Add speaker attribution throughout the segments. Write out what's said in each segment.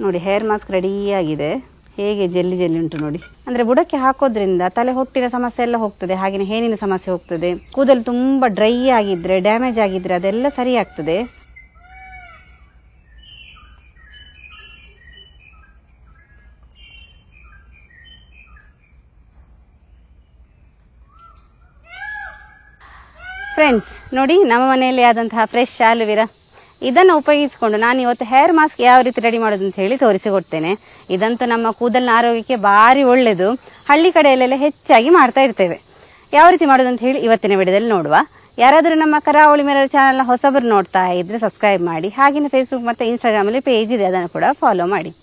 Speaker 1: ನೋಡಿ hair mask ರೆಡಿಯಾಗಿದೆ. ಹೇಗೆ ಜೆಲ್ಲಿ ಜೆಲ್ಲಿ ಉಂಟು ನೋಡಿ. ಅಂದರೆ ಬುಡಕ್ಕೆ ಹಾಕೋದ್ರಿಂದ ತಲೆ ಹೊಟ್ಟಿನ ಸಮಸ್ಯೆ ಎಲ್ಲ ಹೋಗ್ತದೆ, ಹಾಗೆಯೇ ಹೇನಿನ ಸಮಸ್ಯೆ ಹೋಗ್ತದೆ. ಕೂದಲು ತುಂಬ ಡ್ರೈ ಆಗಿದ್ರೆ, ಡ್ಯಾಮೇಜ್ ಆಗಿದ್ರೆ ಅದೆಲ್ಲ ಸರಿ ಆಗ್ತದೆ. ಫ್ರೆಂಡ್ಸ್ ನೋಡಿ, ನಮ್ಮ ಮನೆಯಲ್ಲಿ ಆದಂತಹ ಫ್ರೆಶ್ ಆಲೋವೆರಾ ಇದನ್ನು ಉಪಯೋಗಿಸಿಕೊಂಡು ನಾನು ಇವತ್ತು ಹೇರ್ ಮಾಸ್ಕ್ ಯಾವ ರೀತಿ ರೆಡಿ ಮಾಡೋದು ಅಂತ ಹೇಳಿ ತೋರಿಸಿಕೊಡ್ತೇನೆ. ಇದಂತೂ ನಮ್ಮ ಕೂದಲಿನ ಆರೋಗ್ಯಕ್ಕೆ ಭಾರಿ ಒಳ್ಳೆಯದು. ಹಳ್ಳಿ ಕಡೆಯಲ್ಲೆಲ್ಲ ಹೆಚ್ಚಾಗಿ ಮಾಡ್ತಾ ಇರ್ತೇವೆ. ಯಾವ ರೀತಿ ಮಾಡೋದು ಅಂತ ಹೇಳಿ ಇವತ್ತಿನ ವಿಡಿಯೋದಲ್ಲಿ ನೋಡುವ. ಯಾರಾದರೂ ನಮ್ಮ ಕರಾವಳಿ ಮಿರರ್ ಚಾನಲ್ನ ಹೊಸಬರು ನೋಡ್ತಾ ಇದ್ದರೆ ಸಬ್ಸ್ಕ್ರೈಬ್ ಮಾಡಿ. ಹಾಗೆಯೇ ಫೇಸ್ಬುಕ್ ಮತ್ತು ಇನ್ಸ್ಟಾಗ್ರಾಮಲ್ಲಿ ಪೇಜ್ ಇದೆ, ಅದನ್ನು ಕೂಡ ಫಾಲೋ ಮಾಡಿ.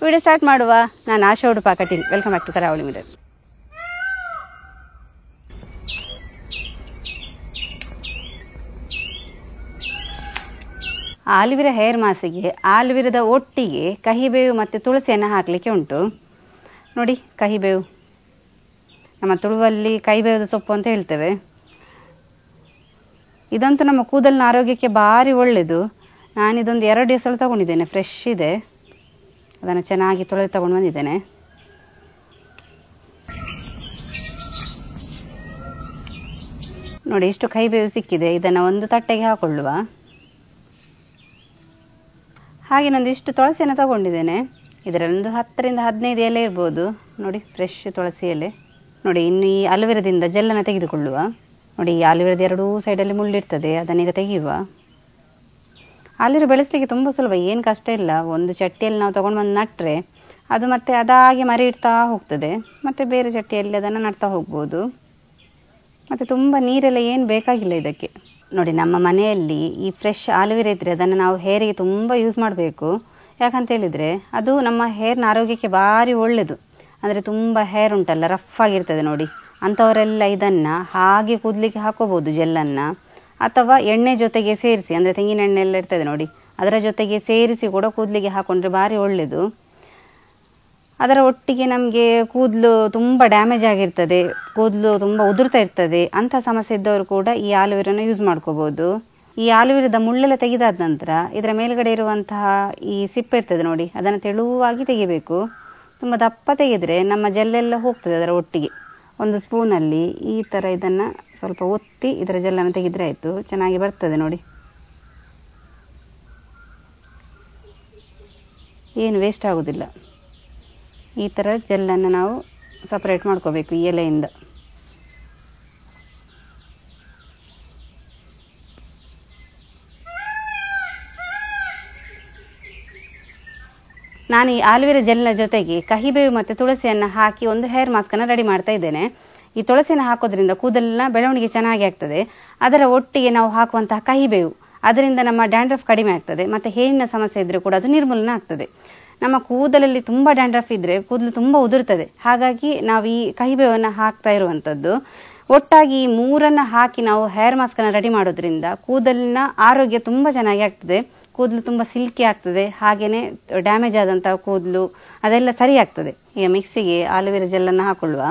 Speaker 1: ವಿಡಿಯೋ ಸ್ಟಾರ್ಟ್ ಮಾಡುವ. ನಾನು Asha Udupa Kateel. Welcome back to Karavali mirror. Aloe vera hair ಮಾಸ್ಕಿಗೆ ಆಲೋವೆರಾದ ಒಟ್ಟಿಗೆ ಕಹಿಬೇವು ಮತ್ತು ತುಳಸಿಯನ್ನು ಹಾಕಲಿಕ್ಕೆ ಉಂಟು. ನೋಡಿ, ಕಹಿಬೇವು, ನಮ್ಮ ತುಳುವಲ್ಲಿ ಕಹಿಬೇವದ ಸೊಪ್ಪು ಅಂತ ಹೇಳ್ತೇವೆ. ಇದಂತೂ ನಮ್ಮ ಕೂದಲಿನ ಆರೋಗ್ಯಕ್ಕೆ ಭಾರಿ ಒಳ್ಳೆಯದು. ನಾನಿದೊಂದು 2 ಎಸಳು ತಗೊಂಡಿದ್ದೇನೆ, ಫ್ರೆಶ್ ಇದೆ. ಅದನ್ನು ಚೆನ್ನಾಗಿ ತೊಳೆದು ತಗೊಂಡು ಬಂದಿದ್ದೇನೆ. ನೋಡಿ, ಇಷ್ಟು ಕಹಿಬೇವು ಸಿಕ್ಕಿದೆ. ಇದನ್ನು ಒಂದು ತಟ್ಟೆಗೆ ಹಾಕೊಳ್ಳುವ. ಹಾಗೆ ನಂದಿಷ್ಟು ತುಳಸಿಯನ್ನು ತಗೊಂಡಿದ್ದೇನೆ. ಇದರಲ್ಲೊಂದು 10 ರಿಂದ 15 ಎಲೆ ಇರ್ಬೋದು. ನೋಡಿ, ಫ್ರೆಶ್ ತುಳಸಿ ಎಲೆ. ನೋಡಿ, ಇನ್ನು ಈ ಆಲೋವೆರಾದಿಂದ ಜೆಲ್ಲನ್ನು ತೆಗೆದುಕೊಳ್ಳುವ. ನೋಡಿ, ಈ ಆಲೋವೆರಾದ 2 ಸೈಡಲ್ಲಿ ಮುಳ್ಳಿರ್ತದೆ, ಅದನ್ನೀಗ ತೆಗೆಯುವ. ಆಲೋವೆರಾ ಬೆಳೆಸಲಿಕ್ಕೆ ತುಂಬ ಸುಲಭ, ಏನು ಕಷ್ಟ ಇಲ್ಲ. ಒಂದು ಚಟ್ಟಿಯಲ್ಲಿ ನಾವು ತೊಗೊಂಡು ಬಂದು ನಟ್ಟರೆ ಅದು ಮತ್ತೆ ಅದಾಗೆ ಮರಿ ಇಡ್ತಾ ಹೋಗ್ತದೆ. ಮತ್ತು ಬೇರೆ ಚಟ್ಟಿಯಲ್ಲಿ ಅದನ್ನು ನಡ್ತಾ ಹೋಗ್ಬೋದು. ಮತ್ತು ತುಂಬ ನೀರೆಲ್ಲ ಏನು ಬೇಕಾಗಿಲ್ಲ ಇದಕ್ಕೆ. ನೋಡಿ, ನಮ್ಮ ಮನೆಯಲ್ಲಿ ಈ ಫ್ರೆಶ್ ಆಲೋವೆರಾ ಇದ್ದರೆ ಅದನ್ನು ನಾವು ಹೇರಿಗೆ ತುಂಬ ಯೂಸ್ ಮಾಡಬೇಕು. ಯಾಕಂತೇಳಿದರೆ ಅದು ನಮ್ಮ ಹೇರ್ನ ಆರೋಗ್ಯಕ್ಕೆ ಭಾರಿ ಒಳ್ಳೆಯದು. ಅಂದರೆ ತುಂಬ ಹೇರ್ ಉಂಟಲ್ಲ, ರಫ್ ಆಗಿರ್ತದೆ ನೋಡಿ, ಅಂಥವರೆಲ್ಲ ಇದನ್ನು ಹಾಗೆ ಕೂದಲಿಕ್ಕೆ ಹಾಕೋಬೋದು ಜೆಲ್ಲನ್ನು. ಅಥವಾ ಎಣ್ಣೆ ಜೊತೆಗೆ ಸೇರಿಸಿ, ಅಂದರೆ ತೆಂಗಿನ ಎಣ್ಣೆ ಎಲ್ಲ ಇರ್ತದೆ ನೋಡಿ, ಅದರ ಜೊತೆಗೆ ಸೇರಿಸಿ ಕೂಡ ಕೂದಲಿಗೆ ಹಾಕೊಂಡ್ರೆ ಭಾರಿ ಒಳ್ಳೆಯದು. ಅದರ ಒಟ್ಟಿಗೆ ನಮಗೆ ಕೂದಲು ತುಂಬ ಡ್ಯಾಮೇಜ್ ಆಗಿರ್ತದೆ, ಕೂದಲು ತುಂಬ ಉದುರ್ತಾ ಇರ್ತದೆ, ಅಂಥ ಸಮಸ್ಯೆ ಇದ್ದವರು ಕೂಡ ಈ ಆಲೋವೆರಾನ ಯೂಸ್ ಮಾಡ್ಕೋಬೋದು. ಈ ಆಲೋವೆರಾದ ಮುಳ್ಳೆಲ್ಲ ತೆಗೆದಾದ ನಂತರ ಇದರ ಮೇಲ್ಗಡೆ ಇರುವಂತಹ ಈ ಸಿಪ್ಪೆ ಇರ್ತದೆ ನೋಡಿ, ಅದನ್ನು ತೆಳುವಾಗಿ ತೆಗಿಬೇಕು. ತುಂಬ ದಪ್ಪ ತೆಗೆದರೆ ನಮ್ಮ ಜೆಲ್ಲೆಲ್ಲ ಹೋಗ್ತದೆ ಅದರ ಒಟ್ಟಿಗೆ. ಒಂದು ಸ್ಪೂನಲ್ಲಿ ಈ ಥರ ಇದನ್ನು ಸ್ವಲ್ಪ ಒತ್ತಿ ಇದರ ಜೆಲ್ಲನ್ನು ತೆಗೆದರೆ ಆಯಿತು, ಚೆನ್ನಾಗಿ ಬರ್ತದೆ ನೋಡಿ. ಏನು ವೇಸ್ಟ್ ಆಗೋದಿಲ್ಲ. ಈ ಥರ ಜೆಲ್ಲನ್ನು ನಾವು ಸಪ್ರೇಟ್ ಮಾಡ್ಕೋಬೇಕು ಈ ಎಲೆಯಿಂದ. ನಾನು ಈ ಆಲೋವೆರಾ ಜೆಲ್ನ ಜೊತೆಗೆ ಕಹಿಬೇವು ಮತ್ತು ತುಳಸಿಯನ್ನು ಹಾಕಿ ಒಂದು ಹೇರ್ ಮಾಸ್ಕನ್ನು ರೆಡಿ ಮಾಡ್ತಾ ಇದ್ದೇನೆ. ಈ ತುಳಸಿಯನ್ನು ಹಾಕೋದ್ರಿಂದ ಕೂದಲಿನ ಬೆಳವಣಿಗೆ ಚೆನ್ನಾಗಿ ಆಗ್ತದೆ. ಅದರ ಒಟ್ಟಿಗೆ ನಾವು ಹಾಕುವಂತಹ ಕಹಿಬೇವು, ಅದರಿಂದ ನಮ್ಮ ಡ್ಯಾಂಡ್ರಫ್ ಕಡಿಮೆ ಆಗ್ತದೆ. ಮತ್ತು ಹೇರಿನ ಸಮಸ್ಯೆ ಇದ್ದರೆ ಕೂಡ ಅದು ನಿರ್ಮೂಲನೆ ಆಗ್ತದೆ. ನಮ್ಮ ಕೂದಲಲ್ಲಿ ತುಂಬ ಡ್ಯಾಂಡ್ರಫ್ ಇದ್ದರೆ ಕೂದಲು ತುಂಬ ಉದುರ್ತದೆ. ಹಾಗಾಗಿ ನಾವು ಈ ಕಹಿಬೇವನ್ನು ಹಾಕ್ತಾ ಇರುವಂಥದ್ದು. ಒಟ್ಟಾಗಿ ಈ 3 ಹಾಕಿ ನಾವು ಹೇರ್ ಮಾಸ್ಕನ್ನು ರೆಡಿ ಮಾಡೋದ್ರಿಂದ ಕೂದಲಿನ ಆರೋಗ್ಯ ತುಂಬ ಚೆನ್ನಾಗಿ ಆಗ್ತದೆ. ಕೂದಲು ತುಂಬ ಸಿಲ್ಕಿ ಆಗ್ತದೆ. ಹಾಗೆಯೇ ಡ್ಯಾಮೇಜ್ ಆದಂಥ ಕೂದಲು ಅದೆಲ್ಲ ಸರಿ ಆಗ್ತದೆ. ಈಗ ಮಿಕ್ಸಿಗೆ ಆಲೋವೆರಾ ಜೆಲ್ಲನ್ನು ಹಾಕೊಳ್ಳುವ.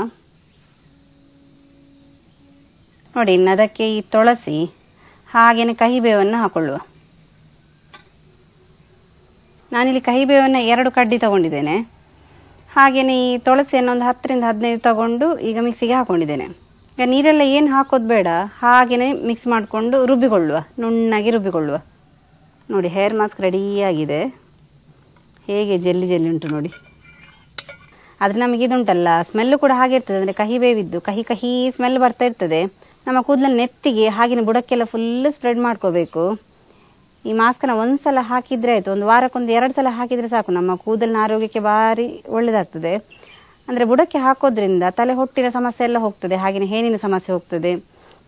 Speaker 1: ನೋಡಿ, ಇನ್ನು ಅದಕ್ಕೆ ಈ ತುಳಸಿ ಹಾಗೆಯೇ ಕಹಿಬೇವನ್ನು ಹಾಕೊಳ್ಳುವ. ನಾನಿಲ್ಲಿ ಕಹಿಬೇವನ್ನು 2 ಕಡ್ಡಿ ತಗೊಂಡಿದ್ದೇನೆ. ಹಾಗೆಯೇ ಈ ತುಳಸಿಯನ್ನು ಒಂದು 10 ರಿಂದ 15 ತಗೊಂಡು ಈಗ ಮಿಕ್ಸಿಗೆ ಹಾಕ್ಕೊಂಡಿದ್ದೇನೆ. ಈಗ ನೀರೆಲ್ಲ ಏನು ಹಾಕೋದು ಬೇಡ, ಹಾಗೆಯೇ ಮಿಕ್ಸ್ ಮಾಡಿಕೊಂಡು ರುಬ್ಬಿಕೊಳ್ಳುವ, ನುಣ್ಣಗೆ ರುಬ್ಬಿಕೊಳ್ಳುವ. ನೋಡಿ, ಹೇರ್ ಮಾಸ್ಕ್ ರೆಡಿಯಾಗಿದೆ. ಹೇಗೆ ಜೆಲ್ಲಿ ಜೆಲ್ಲಿ ಉಂಟು ನೋಡಿ. ಆದರೆ ನಮಗೆ ಇದುಂಟಲ್ಲ, ಸ್ಮೆಲ್ಲು ಕೂಡ ಹಾಗೆ ಇರ್ತದೆ. ಅಂದರೆ ಕಹಿಬೇವಿದ್ದು ಕಹಿ ಕಹಿ ಸ್ಮೆಲ್ ಬರ್ತಾ ಇರ್ತದೆ. ನಮ್ಮ ಕೂದಲನ್ನು ನೆತ್ತಿಗೆ ಹಾಗೆಯೇ ಬುಡಕ್ಕೆಲ್ಲ ಫುಲ್ಲು ಸ್ಪ್ರೆಡ್ ಮಾಡ್ಕೋಬೇಕು. ಈ ಮಾಸ್ಕನ್ನು ಒಂದು ಸಲ ಹಾಕಿದರೆ ಆಯಿತು, ಒಂದು ವಾರಕ್ಕೊಂದು 2 ಸಲ ಹಾಕಿದರೆ ಸಾಕು. ನಮ್ಮ ಕೂದಲಿನ ಆರೋಗ್ಯಕ್ಕೆ ಭಾರಿ ಒಳ್ಳೆಯದಾಗ್ತದೆ. ಅಂದರೆ ಬುಡಕ್ಕೆ ಹಾಕೋದ್ರಿಂದ ತಲೆ ಹೊಟ್ಟಿನ ಸಮಸ್ಯೆ ಎಲ್ಲ ಹೋಗ್ತದೆ, ಹಾಗೆಯೇ ಹೇನಿನ ಸಮಸ್ಯೆ ಹೋಗ್ತದೆ.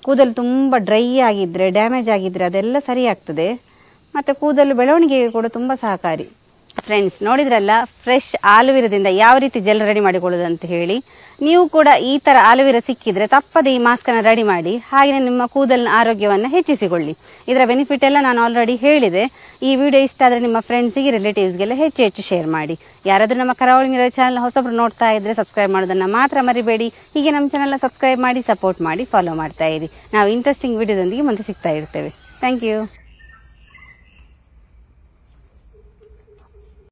Speaker 1: ಕೂದಲು ತುಂಬ ಡ್ರೈ ಆಗಿದ್ದರೆ, ಡ್ಯಾಮೇಜ್ ಆಗಿದ್ದರೆ ಅದೆಲ್ಲ ಸರಿ ಆಗ್ತದೆ. ಮತ್ತು ಕೂದಲು ಬೆಳವಣಿಗೆಗೆ ಕೂಡ ತುಂಬ ಸಹಕಾರಿ. ಫ್ರೆಂಡ್ಸ್, ನೋಡಿದ್ರಲ್ಲ ಫ್ರೆಶ್ ಆಲೋವೆರಾದಿಂದ ಯಾವ ರೀತಿ ಜೆಲ್ ರೆಡಿ ಮಾಡಿಕೊಳ್ಳೋದು ಅಂತ ಹೇಳಿ. ನೀವು ಕೂಡ ಈ ಥರ ಆಲೋವೆರಾ ಸಿಕ್ಕಿದರೆ ತಪ್ಪದೆ ಈ ಮಾಸ್ಕನ್ನು ರೆಡಿ ಮಾಡಿ. ಹಾಗೆಯೇ ನಿಮ್ಮ ಕೂದಲಿನ ಆರೋಗ್ಯವನ್ನು ಹೆಚ್ಚಿಸಿಕೊಳ್ಳಿ. ಇದರ ಬೆನಿಫಿಟ್ ಎಲ್ಲ ನಾನು ಆಲ್ರೆಡಿ ಹೇಳಿದೆ. ಈ ವಿಡಿಯೋ ಇಷ್ಟ ಆದರೆ ನಿಮ್ಮ ಫ್ರೆಂಡ್ಸಿಗೆ, ರಿಲೇಟಿವ್ಸ್ಗೆಲ್ಲ ಹೆಚ್ಚು ಶೇರ್ ಮಾಡಿ. ಯಾರಾದರೂ ನಮ್ಮ ಕರಾವಳಿ ಮಿರರ್ ಚಾನಲ್ ಹೊಸಬರು ನೋಡ್ತಾ ಇದ್ದರೆ ಸಬ್ಸ್ಕ್ರೈಬ್ ಮಾಡೋದನ್ನು ಮಾತ್ರ ಮರಿಬೇಡಿ. ಹೀಗೆ ನಮ್ಮ ಚಾನಲ್ನ ಸಬ್ಸ್ಕ್ರೈಬ್ ಮಾಡಿ, ಸಪೋರ್ಟ್ ಮಾಡಿ, ಫಾಲೋ ಮಾಡ್ತಾ ಇರಿ. ನಾವು ಇಂಟ್ರೆಸ್ಟಿಂಗ್ ವಿಡಿಯೋದೊಂದಿಗೆ ಮುಂದೆ ಸಿಗ್ತಾ ಇರ್ತೇವೆ. Thank you.